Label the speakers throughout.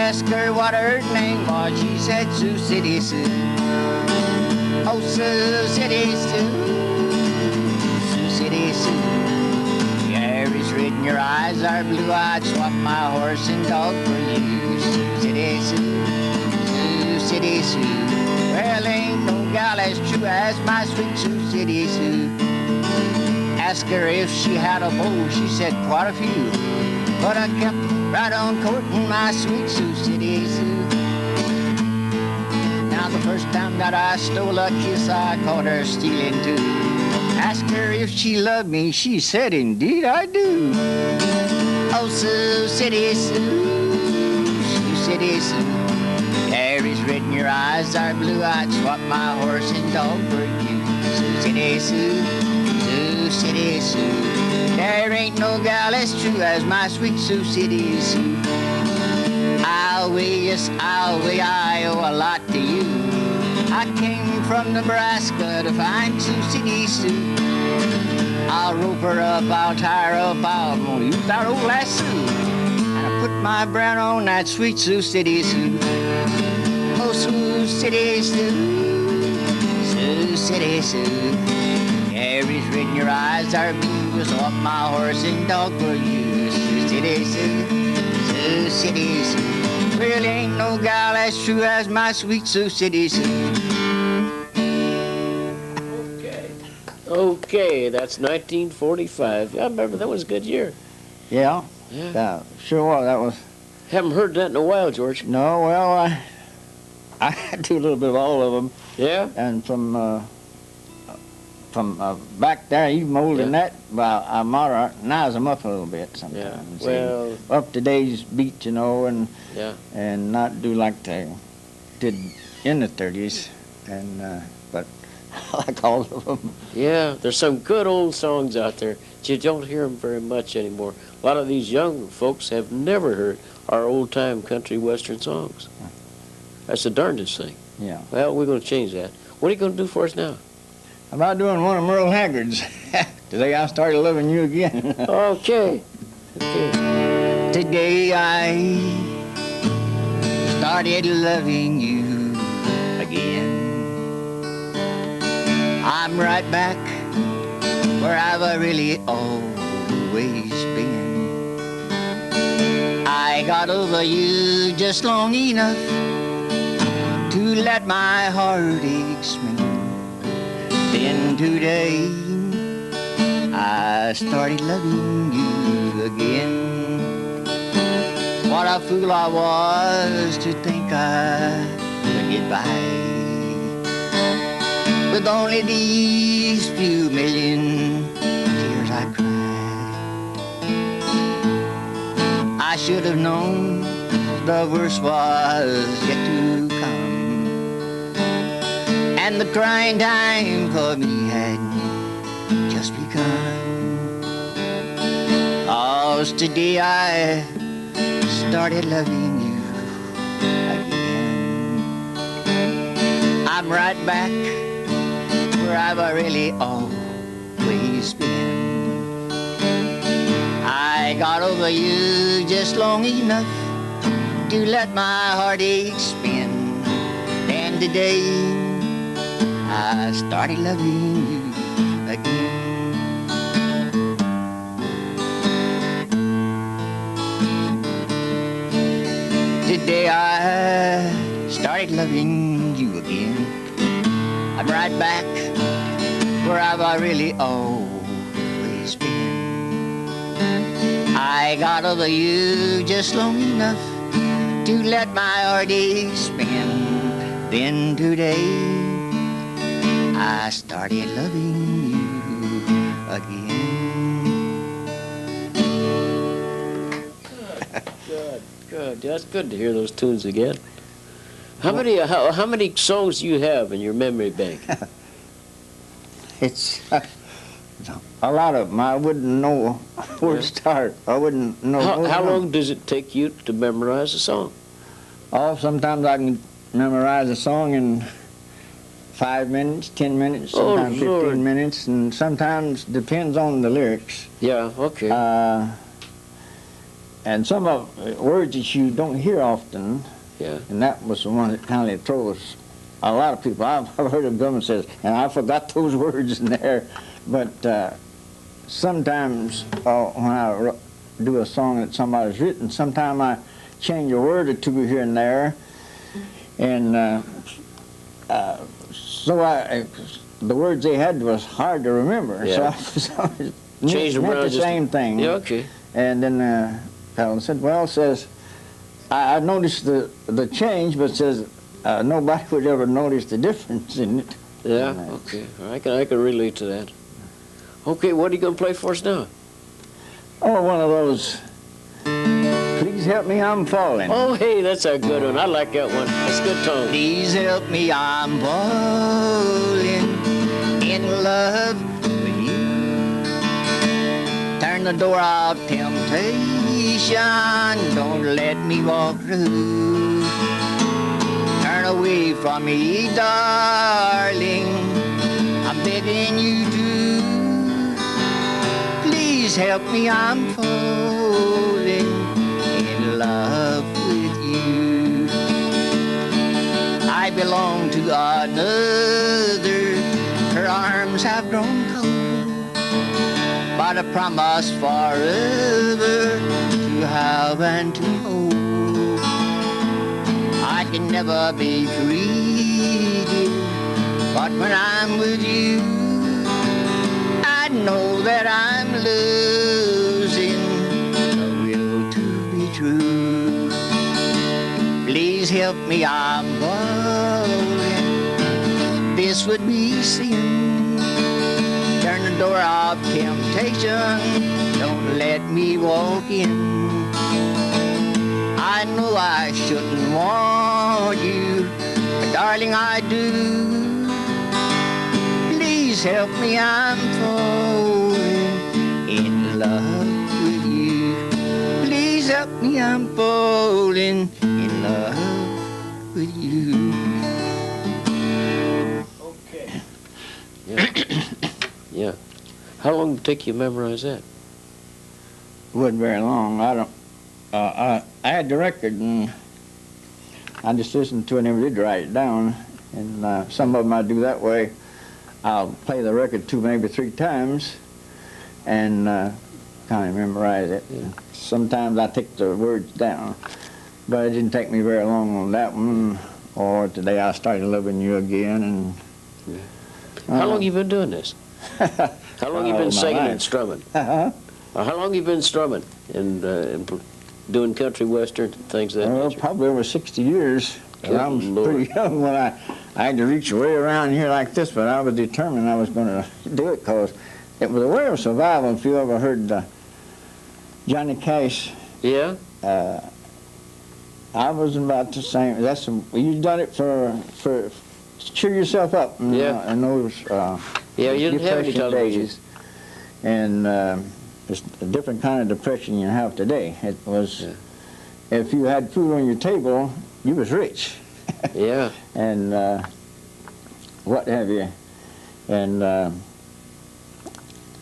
Speaker 1: asked her what her name was. She said Sioux City Sue. Oh, Sioux City Sue, Sioux City Sue. Your hair is red and your eyes are blue. I'd swap my horse and dog for you. Sioux City Sue, Sioux City Sue. Well, ain't no gal as true as my sweet Sioux City Sue. Asked her if she had a beau. She said quite a few, but I kept right on courting my sweet Sioux City Sue. Now the first time that I stole a kiss, I caught her stealing too. Asked her if she loved me, she said, indeed I do. Oh, Sioux City Sue, Sioux City Sue. Your hair is red and your eyes are blue. I'd swap my horse and dog for you. Sioux City Sue, Sioux City Sue. There ain't no gal as true as my sweet Sioux City Sue. I'll weigh, yes, I'll weigh, I owe a lot to you. I came from Nebraska to find Sioux City Sue. I'll rope her up, I'll tie her up, I'm gonna use that old lasso. And I put my brand on that sweet Sioux City Sue. Oh, Sioux City Sue, Sioux City Sue. Your hair is red and your eyes are blue. So up my horse and dog for you. Sioux City Sue, Sioux City Sue. Well, ain't no gal as true as my sweet Sioux City Sue.
Speaker 2: Okay, that's 1945. I remember that was a good year.
Speaker 1: Yeah?
Speaker 2: Yeah.
Speaker 1: Sure was. That was.
Speaker 2: Haven't heard that in a while, George.
Speaker 1: No, well, I do a little bit of all of them.
Speaker 2: Yeah?
Speaker 1: And from back there, even older than that, well, I modernize them up a little bit sometimes.
Speaker 2: Yeah. Well,
Speaker 1: up today's beat, you know, and
Speaker 2: yeah,
Speaker 1: and not do like they did in the 30s, and but I like all of them.
Speaker 2: Yeah, there's some good old songs out there. But you don't hear them very much anymore. A lot of these young folks have never heard our old-time country western songs. That's the darndest thing.
Speaker 1: Yeah.
Speaker 2: Well, we're going to change that. What are you going to do for us now?
Speaker 1: How about doing one of Merle Haggard's? Today I started loving you again.
Speaker 2: Okay. Okay.
Speaker 1: Today I started loving you again. I'm right back where I've really always been. I got over you just long enough to let my heartaches mend. Then today I started loving you again. What a fool I was to think I could get by with only these few million tears I cried. I should have known the worst was yet to come, and the crying time for me had just begun. 'Cause today I started loving you again. I'm right back where I've really always been. I got over you just long enough to let my heartache spin. And today I started loving you again. Today I started loving you again. I'm right back where I've really always been. I got over you just long enough to let my heartache spin. Then today I started loving you again.
Speaker 2: Good. That's good to hear those tunes again. How many songs do you have in your memory bank?
Speaker 1: It's a lot of them. I wouldn't know where to start. I wouldn't know.
Speaker 2: How long does it take you to memorize a song?
Speaker 1: Oh, sometimes I can memorize a song in 5 minutes, 10 minutes, sometimes 15 minutes, and sometimes depends on the lyrics.
Speaker 2: Yeah, okay.
Speaker 1: and some of words that you don't hear often.
Speaker 2: Yeah.
Speaker 1: And that was the one that kind of throws a lot of people. I've heard of them and says, and I forgot those words in there. But sometimes when I do a song that somebody's written, sometimes I change a word or two here and there. And the words they had was hard to remember.
Speaker 2: Yeah.
Speaker 1: So I
Speaker 2: Changed them
Speaker 1: meant
Speaker 2: around
Speaker 1: the
Speaker 2: just
Speaker 1: same thing.
Speaker 2: Yeah, okay.
Speaker 1: And then Helen said, well, says, I noticed the change, but says, nobody would ever notice the difference in it.
Speaker 2: Yeah, okay. I can relate to that. Okay, what are you going to play for us now?
Speaker 1: Oh, one of those, please help me, I'm falling.
Speaker 2: Oh, hey, that's a good one. I like that one. That's a good tone.
Speaker 1: Please help me, I'm falling in love with you. Turn the door of temptation, don't let me walk through. Turn away from me, darling, I'm begging you to. Please help me, I'm falling in love with you. I belong to another, her arms have grown cold, but I promise forever to have and to hold. I can never be free, dear, but when I'm with you, I know that I'm losing the will to be true. Please help me, I'm falling. This would be sin. Turn the door of temptation, don't let me walk in. I know I shouldn't want you, but darling, I do. Please help me, I'm falling in love with you. Please help me, I'm falling in love with you.
Speaker 2: Okay. Yeah. Yeah. How long did it take you to memorize that?
Speaker 1: Wasn't very long. I had the record and I just listened to it and never did write it down. And some of them I do that way. I'll play the record 2, maybe 3 times and kind of memorize it.
Speaker 2: Yeah.
Speaker 1: Sometimes I take the words down, but it didn't take me very long on that one. Or today I started loving you again. And
Speaker 2: yeah. How long you been doing this? How long you been singing and strumming?
Speaker 1: Uh-huh.
Speaker 2: How long you been strumming and doing country western things of that
Speaker 1: Well,
Speaker 2: nature?
Speaker 1: probably over 60 years. I was
Speaker 2: Lord.
Speaker 1: pretty young when I had to reach way around here like this, but I was determined I was going to do it because it was a way of survival. If you ever heard Johnny Cash,
Speaker 2: Yeah?
Speaker 1: I was about the same. You done it for cheer yourself up.
Speaker 2: Yeah.
Speaker 1: In those
Speaker 2: Yeah, you didn't have any
Speaker 1: depression
Speaker 2: television.
Speaker 1: days, and it's a different kind of depression you have today. It was if you had food on your table, you was rich.
Speaker 2: Yeah.
Speaker 1: And what have you. And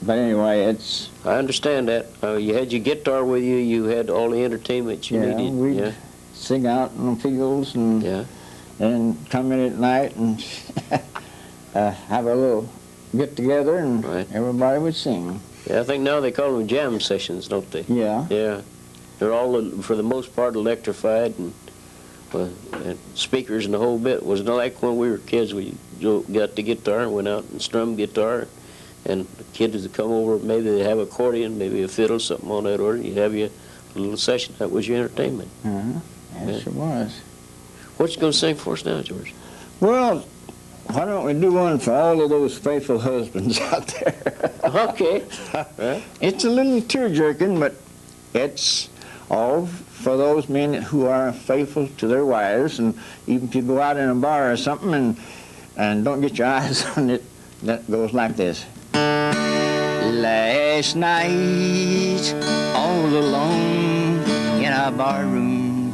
Speaker 1: but anyway, it's
Speaker 2: I understand that. You had your guitar with you. You had all the entertainment you needed.
Speaker 1: we'd sing out in the fields and come in at night and have a little get together and everybody would sing.
Speaker 2: Yeah, I think now they call them jam sessions, don't they?
Speaker 1: Yeah.
Speaker 2: Yeah. They're all, for the most part, electrified and speakers and the whole bit. Was not like when we were kids. We got the guitar and went out and strummed guitar, and the kids would come over. Maybe they have accordion, maybe a fiddle, something on that order. You'd have your little session. That was your entertainment.
Speaker 1: Yes, it was.
Speaker 2: What you gonna sing for us now, George?
Speaker 1: Well, why don't we do one for all of those faithful husbands out there?
Speaker 2: Okay.
Speaker 1: It's a little tear-jerking, but it's all for those men who are faithful to their wives. And even if you go out in a bar or something and don't get your eyes on it, that goes like this. Last night, all alone in a bar room,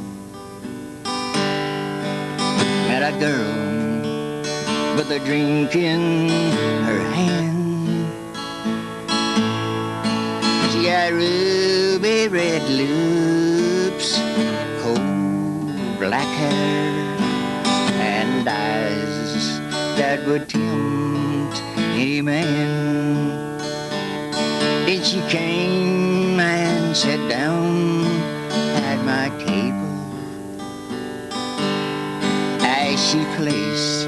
Speaker 1: met a girl with a drink in her hand. She had ruby red lips cold black hair and eyes that would tempt any man. Then she came and sat down at my table as she placed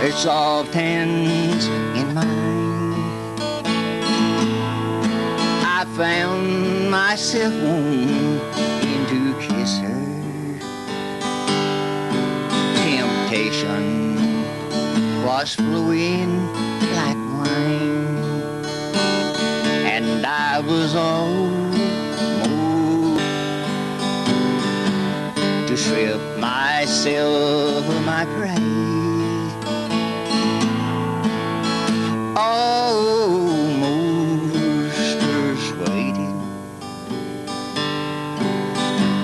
Speaker 1: her soft hands in mine. I found myself wanting to kiss her. Temptation was flowing like wine, and I was almost to strip myself of my pride. Almost persuaded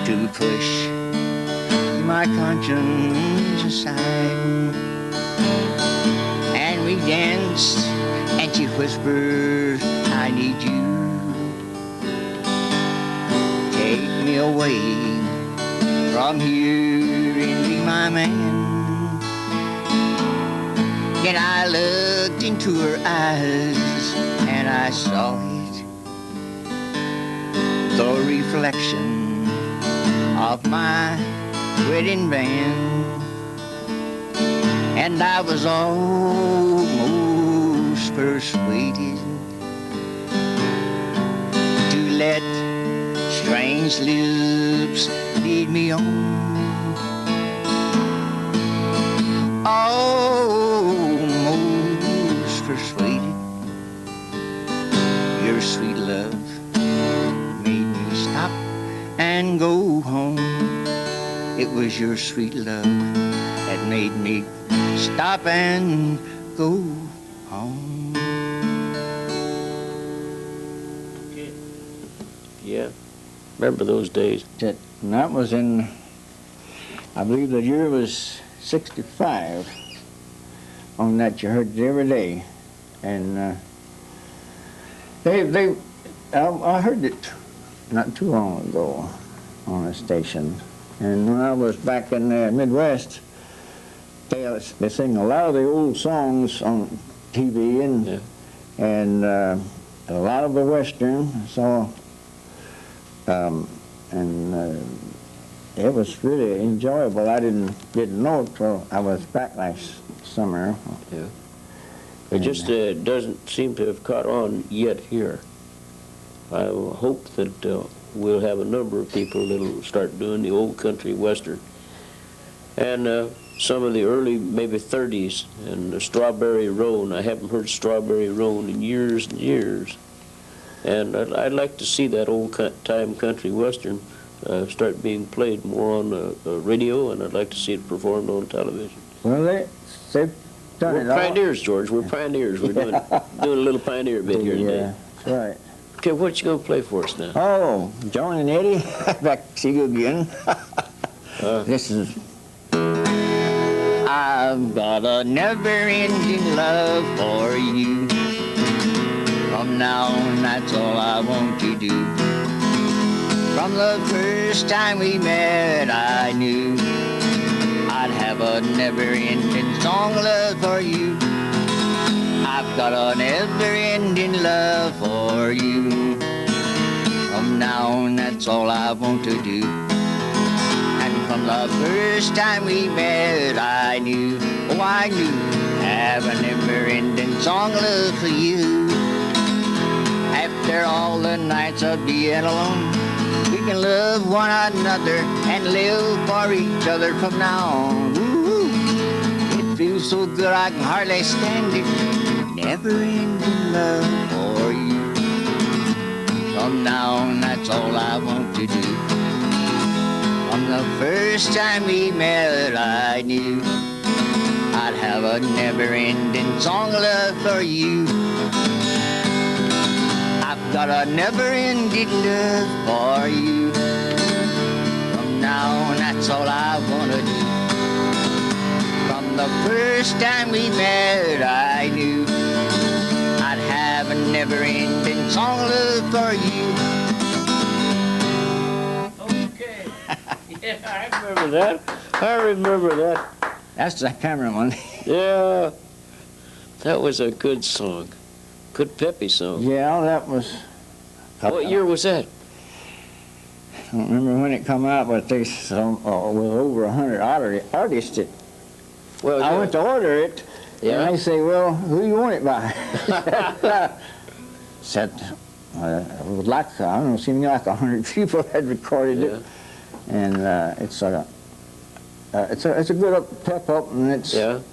Speaker 1: to push my conscience aside, and we danced, and she whispered, I need you. Take me away from here and be my man. Then I looked into her eyes and I saw it, the reflection of my wedding band, and I was almost persuaded to let strange lips lead me on. Almost persuaded. Your sweet love made me stop and go home. It was your sweet love that made me stop and go home.
Speaker 2: Yeah, remember those days.
Speaker 1: And that was in, I believe the year was 65. On that you heard it every day. And I heard it not too long ago on a station. And when I was back in the Midwest, they sing a lot of the old songs on TV and a lot of the Western. So, it was really enjoyable. I didn't know it till I was back last summer.
Speaker 2: Yeah. It just doesn't seem to have caught on yet here. I hope that we'll have a number of people that'll start doing the old country Western. And some of the early, maybe 30s, and the Strawberry Roan. I haven't heard Strawberry Roan in years and years. And I'd like to see that old time country Western start being played more on the radio, and I'd like to see it performed on television.
Speaker 1: Well, they've done it all.
Speaker 2: We're pioneers, George. We're pioneers. We're doing a little pioneer bit here today.
Speaker 1: Yeah, that's right.
Speaker 2: Okay, what you gonna play for us now?
Speaker 1: Oh, John and Eddie, back to see you again. This is, I've got a never-ending love for you. From now on, that's all I want to do. From the first time we met, I knew I'd have a never-ending song love for you. I've got a never-ending love for you. From now on, that's all I want to do. And from the first time we met, I knew, oh, I knew, have a never-ending song love for you. After all the nights of being alone, we can love one another and live for each other from now on. Ooh, it feels so good I can hardly stand it. Never-ending love for you. From now on, that's all I want to do. From the first time we met, I knew I'd have a never-ending song of love for you. I've got a never-ending love for you. From now on, that's all I want to do. From the first time we met, I knew I'd have a never-ending song of love for you.
Speaker 2: Okay. Yeah, I remember that. I remember that.
Speaker 1: That's the Cameron one.
Speaker 2: Yeah. That was a good song. Good peppy song.
Speaker 1: Yeah, that was.
Speaker 2: What year was that?
Speaker 1: I don't remember when it come out, but they was over 100 artists.
Speaker 2: Well,
Speaker 1: I went to order it,
Speaker 2: yeah.
Speaker 1: and they say, "Well, who you want it by?" Said, it was like I don't know, seeming like 100 people had recorded it, and it's a good pep up, and it's
Speaker 2: that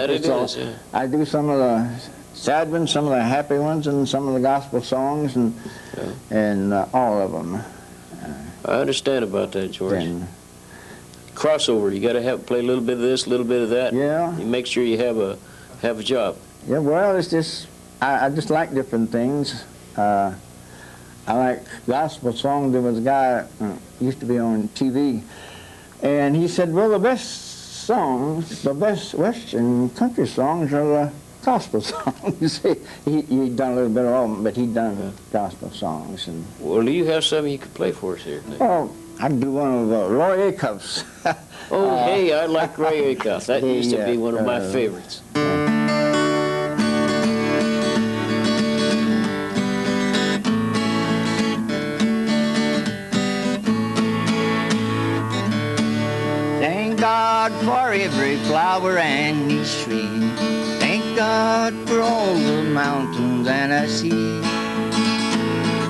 Speaker 2: it is. Yeah.
Speaker 1: I do some of the sad ones, some of the happy ones, and some of the gospel songs, and all of them.
Speaker 2: I understand about that, George.
Speaker 1: Then,
Speaker 2: crossover. You got to play a little bit of this, a little bit of that.
Speaker 1: Yeah.
Speaker 2: You make sure you have a job.
Speaker 1: Yeah. Well, it's just I just like different things. I like gospel songs. There was a guy used to be on TV, and he said, "Well, the best songs, the best Western country songs are the gospel songs." He'd done a little bit of all of them, but he'd done gospel songs. And
Speaker 2: well, do you have something you could play for us here tonight?
Speaker 1: oh, I can do one of Roy Acuff's.
Speaker 2: Oh, hey, I like Roy Acuff. That used to be one of my favorites.
Speaker 1: Thank God for every flower and each tree. Thank God for all the mountains and the sea.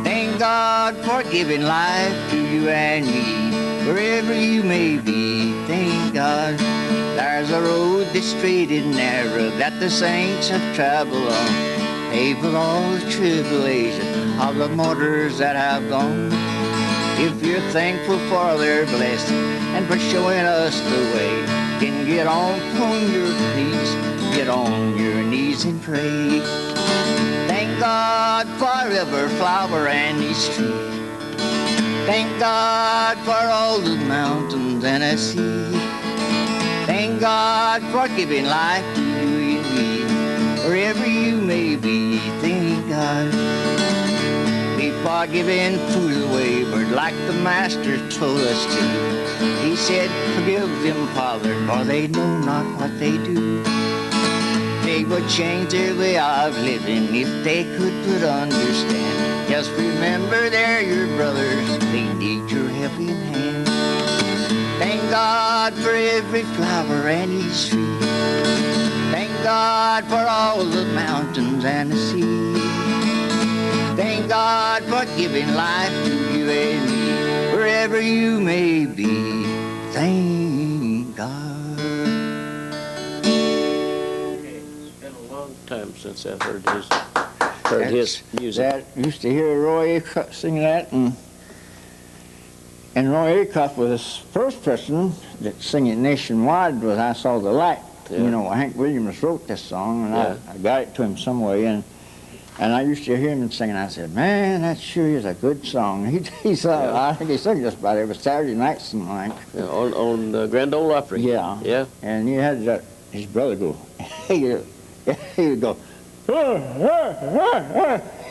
Speaker 1: Thank God for giving life to you and me, wherever you may be. Thank God there's a road that's straight and narrow that the saints have traveled on, paved with all the tribulation of the martyrs that have gone. If you're thankful for their blessing and for showing us the way, then get on your knees and pray. Thank God for every flower and each tree. Thank God for all the mountains and the sea. Thank God for giving life to you and me, wherever you may be. Thank God. Before giving food away, but like the Master told us to, he said, "Forgive them, Father, for they know not what they do." They would change their way of living if they could but understand. Just remember they're your brothers, they need your helping hand. Thank God for every flower and each tree. Thank God for all the mountains and the sea. Thank God for giving life to you and me, wherever you may be. Thank God.
Speaker 2: It's been a long time since I've heard his music.
Speaker 1: That used to hear Roy Acuff sing that, and Roy Acuff was the first person that sang it nationwide was "I Saw the Light."
Speaker 2: Yeah.
Speaker 1: You know, Hank Williams wrote this song, and I got it to him some way, and I used to hear him singing. I said, "Man, that sure is a good song." I think he sang just about every Saturday night, something like.
Speaker 2: Yeah, on Grand Ole Opry.
Speaker 1: Yeah.
Speaker 2: Yeah.
Speaker 1: And he had his brother go. He would go.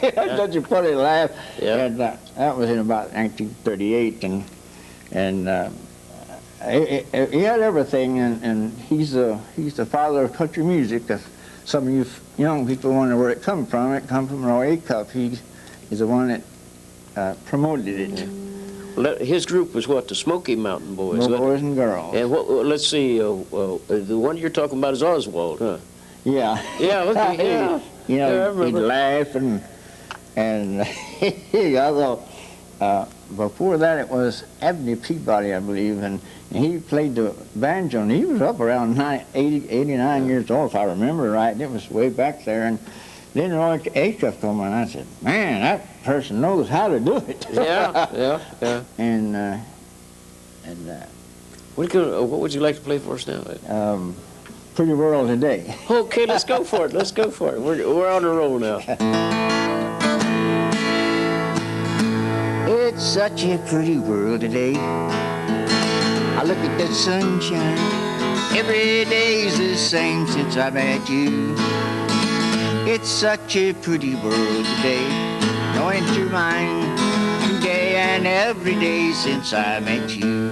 Speaker 1: That's such a funny laugh.
Speaker 2: Yeah.
Speaker 1: And that was in about 1938, and he had everything, and he's the father of country music. Some of you young people wonder where it come from. It come from Roy Acuff. He is the one that promoted it.
Speaker 2: Well, his group was what? The Smoky Mountain Boys.
Speaker 1: No Boys and Girls.
Speaker 2: And let's see, the one you're talking about is Oswald, huh?
Speaker 1: Yeah.
Speaker 2: Yeah, look at him.
Speaker 1: You know,
Speaker 2: Yeah,
Speaker 1: he'd laugh and although before that it was Abney Peabody, I believe, and he played the banjo, and he was up around 89 years old, if I remember right. It was way back there, and then Roy Acuff came on, and I said, "Man, that person knows how to do it."
Speaker 2: Yeah.
Speaker 1: And
Speaker 2: what would you like to play for us now?
Speaker 1: Pretty World Today.
Speaker 2: Okay, let's go for it. Let's go for it. We're on the roll now.
Speaker 1: It's such a pretty world today. I look at the sunshine. Every day's the same since I met you. It's such a pretty world today. Knowing you're mine today and every day since I met you.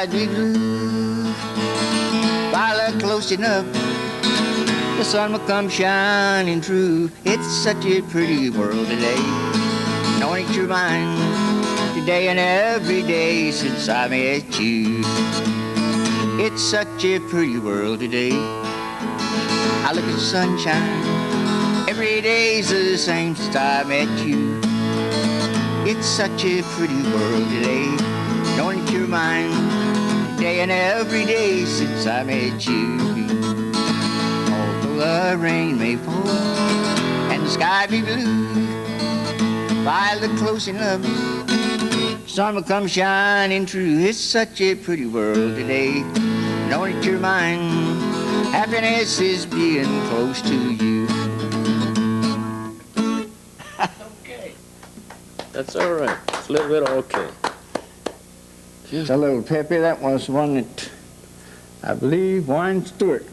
Speaker 1: skies be blue. If I look close enough, the sun will come shining through. It's such a pretty world today. Knowing it's your mind today and every day since I met you. It's such a pretty world today. I look at the sunshine. Every day's the same since I met you. It's such a pretty world today. Knowing it's your mind today and every day since I met you. Although the rain may fall and the sky be blue, if I look close enough, the sun will come shining through. It's such a pretty world today. Knowing it's your mind, happiness is being close to you.
Speaker 2: Okay. That's all right. It's a little bit okay.
Speaker 1: It's a little peppy. That was one that I believe Warren Stewart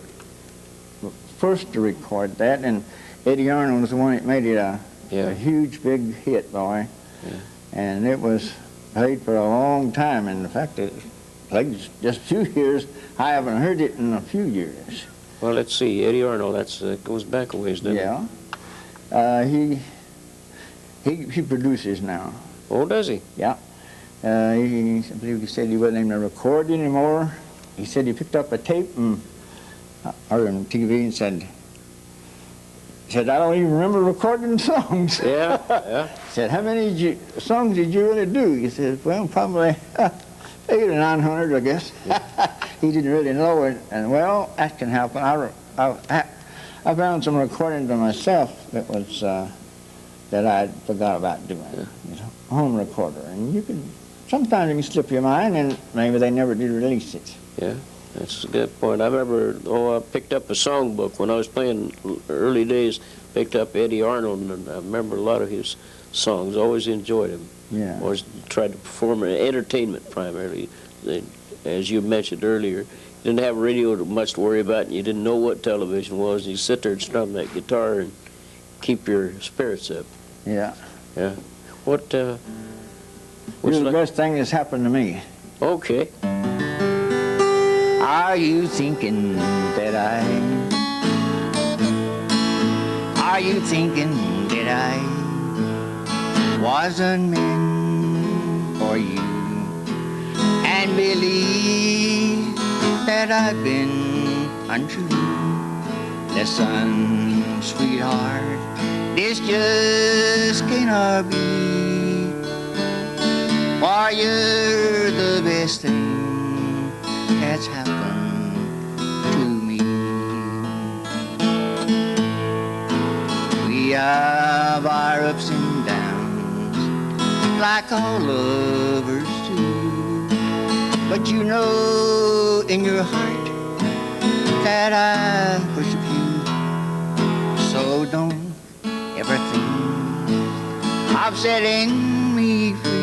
Speaker 1: was first to record that, and Eddie Arnold was the one that made it a huge, big hit, boy.
Speaker 2: Yeah.
Speaker 1: And it was played for a long time. And the fact that it played just a few years, I haven't heard it in a few years.
Speaker 2: Well, let's see. Eddie Arnold, that goes back a ways, doesn't it?
Speaker 1: Yeah. He produces now.
Speaker 2: Oh, does he?
Speaker 1: Yeah. I believe he said he wasn't even recording anymore. He said he picked up a tape or on TV and said, I don't even remember recording songs.
Speaker 2: Yeah, yeah.
Speaker 1: He said, how many songs did you really do? He said, well, probably 800 or 900, I guess. Yeah. He didn't really know it, and well, that can happen. I found some recordings of myself that was that I forgot about doing.
Speaker 2: Yeah.
Speaker 1: You know, home recorder, and you can sometimes you can slip your mind, and maybe they never did release it.
Speaker 2: Yeah, that's a good point. I remember, I picked up a songbook when I was playing early days. Picked up Eddie Arnold, and I remember a lot of his songs. Always enjoyed him.
Speaker 1: Yeah.
Speaker 2: Always tried to perform entertainment primarily. As you mentioned earlier, you didn't have radio much to worry about, and you didn't know what television was. You sit there and strum that guitar and keep your spirits up.
Speaker 1: Yeah.
Speaker 2: Yeah. What's
Speaker 1: You're the best thing that's happened to me.
Speaker 2: Okay.
Speaker 1: Are you thinking that I wasn't meant for you, and believe that I've been untrue? Listen, sweetheart, this just cannot be, for you're the best thing that's happened to me. We have our ups and downs, like all lovers do, but you know in your heart that I worship you. So don't ever think of setting me free,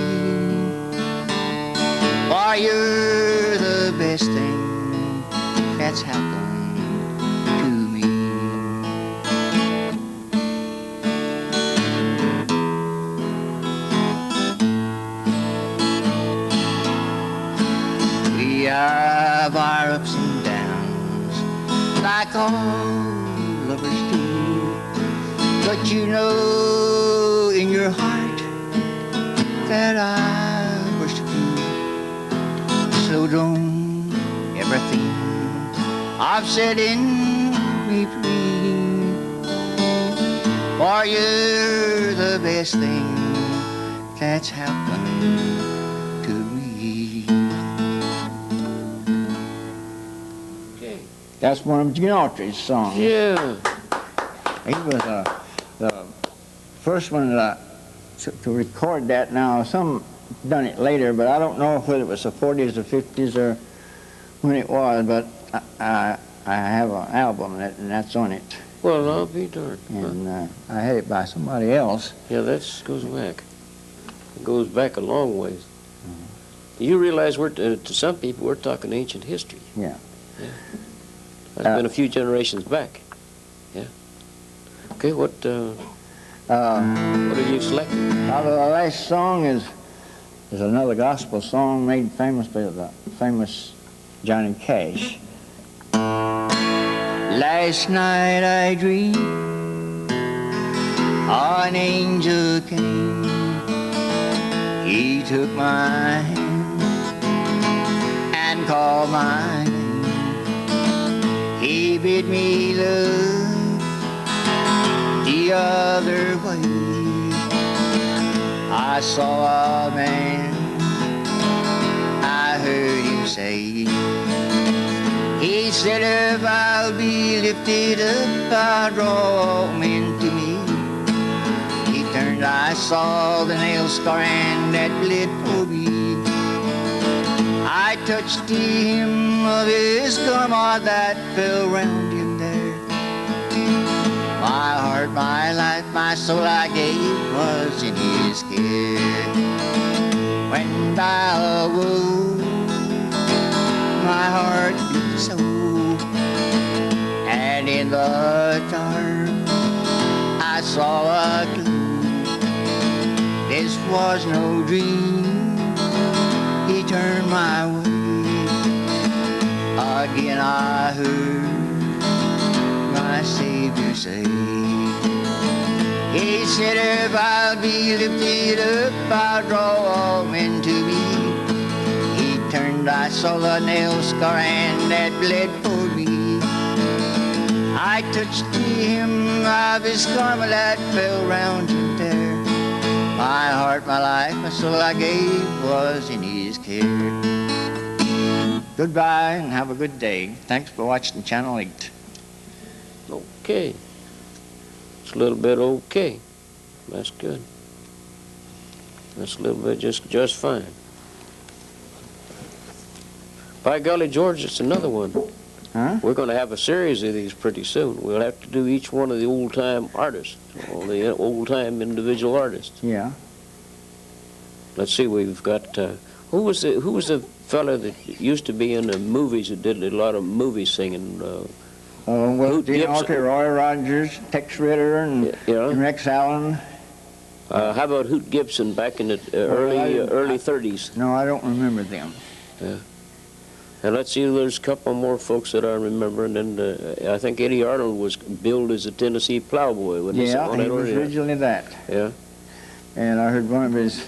Speaker 1: for you're the best thing that's happened to me. We have our ups and downs, like all lovers do, but you know in your heart that I worship you. So don't ever think of setting me free, for you're the best thing that's happened to me.
Speaker 2: Okay.
Speaker 1: That's one of Gene Autry's songs.
Speaker 2: Yeah.
Speaker 1: He was the first one that to record that. Now, some done it later, but I don't know whether it was the 40s or 50s or when it was, but I have an album and that's on it.
Speaker 2: Well, I'll be darned.
Speaker 1: And I had it by somebody else.
Speaker 2: Yeah, that goes back. It goes back a long ways. You realize we're to some people we're talking ancient history.
Speaker 1: Yeah.
Speaker 2: That's been a few generations back. Yeah. Okay, what have you selected?
Speaker 1: The last song is There's another gospel song made famous by the famous Johnny Cash. Last night I dreamed an angel came. He took my hand and called my name. He bid me look the other way. I saw a man, I heard him say, he said, if I'll be lifted up, I'll draw men to me. He turned, I saw the nail scar and that bled for me. I touched the hem of his garment that fell round him there. My heart, my life, my soul I gave was in his care. When by a wound my heart beat so, and in the dark I saw a glow. This was no dream, he turned my way. Again I heard my Savior say, he said, if I'll be lifted up, I'll draw all men to me. He turned, I saw the nail scar and that bled for me. I touched the hem of his garment that fell round him there. My heart, my life, my soul I gave was in his care. Goodbye and have a good day. Thanks for watching Channel 8.
Speaker 2: Okay. It's a little bit okay. That's good. That's a little bit just fine. By golly, George, it's another one.
Speaker 1: Huh?
Speaker 2: We're going to have a series of these pretty soon. We'll have to do each one of the old-time artists, all the old-time individual artists.
Speaker 1: Yeah.
Speaker 2: Let's see, we've got, who was the fellow that used to be in the movies that did a lot of movie singing?
Speaker 1: Well, Dean Autry, Roy Rogers, Tex Ritter, and,
Speaker 2: yeah.
Speaker 1: and Rex Allen.
Speaker 2: How about Hoot Gibson back in the early 30s?
Speaker 1: No, I don't remember them.
Speaker 2: Yeah. And let's see, there's a couple more folks that I remember, and then I think Eddie Arnold was billed as a Tennessee plowboy. Wasn't he?
Speaker 1: Yeah, he was originally that.
Speaker 2: Yeah.
Speaker 1: And I heard one of his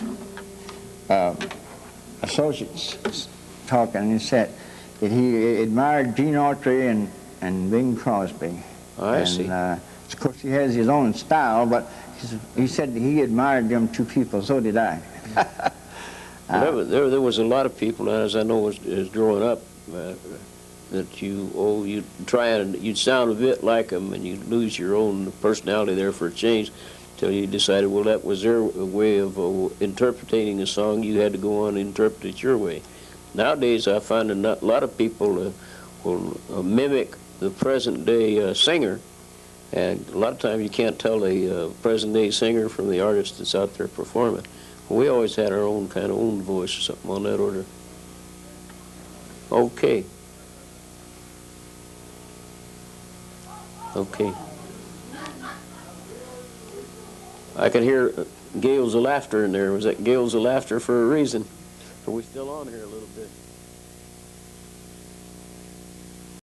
Speaker 1: associates talking, and he said that he admired Gene Autry and Bing Crosby.
Speaker 2: I see.
Speaker 1: Of course, he has his own style, but he said he admired them two people. So did I.
Speaker 2: There was a lot of people, as I know, as growing up, that you'd try and you'd sound a bit like them, and you'd lose your own personality there for a change, till you decided, well, that was their way of interpreting a song. You had to go on and interpret it your way. Nowadays, I find a lot of people will mimic the present-day singer, and a lot of times you can't tell a present-day singer from the artist that's out there performing. We always had our own kind of own voice or something on that order. Okay. Okay. I can hear gales of laughter in there. Was that gales of laughter for a reason? Are we still on here a little bit?